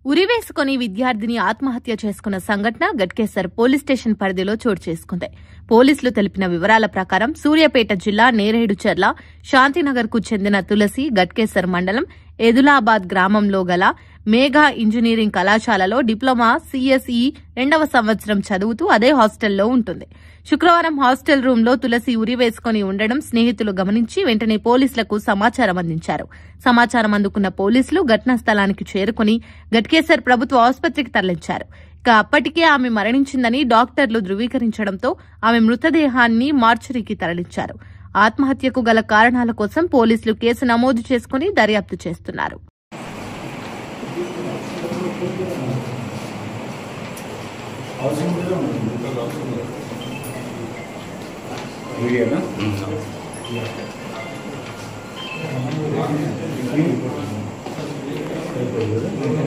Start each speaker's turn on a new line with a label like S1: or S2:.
S1: ఉరివేసుకుని విద్యార్థిని ఆత్మహత్య చేసుకున్న సంఘటన గట్కేసర్ పోలీస్ స్టేషన్ పరిధిలో చోటు చేసుకుంది. పోలీసులు తెలిపిన వివరాల ప్రకారం సూర్యాపేట జిల్లా నేరేడుచర్ల శాంతినగర్ కు చెందిన తులసి గట్కేసర్ మండలం ఎదులాబాద్ గ్రామంలో గల మేఘా ఇంజనీరింగ్ కళాశాలలో డిప్లొమా సిఎస్ఈ 2వ సంవత్సరం చదువుతూ అదే హాస్టల్లో ఉంటుంది. శుక్రవారం హాస్టల్ రూమ్ లో తులసి ఉరివేసుకుని ఉండడం స్నేహితులు గమనించి వెంటనే పోలీసులకు సమాచారం అందించారు. సమాచారం అందుకున్న పోలీసులు ఘటనా స్థలానికి చేరుకుని గట్కేసర్ ప్రభుత్వ ఆసుపత్రికి తరలించారు. ఇక అప్పటికే ఆమె మరణించిందని డాక్టర్లు ధృవీకరించడంతో ఆమె మృతదేహాన్ని మార్చురీకి తరలించారు. ఆత్మహత్యకు గల కారణాల కోసం పోలీసులు కేసు నమోదు చేసుకుని దర్యాప్తు చేస్తున్నారు.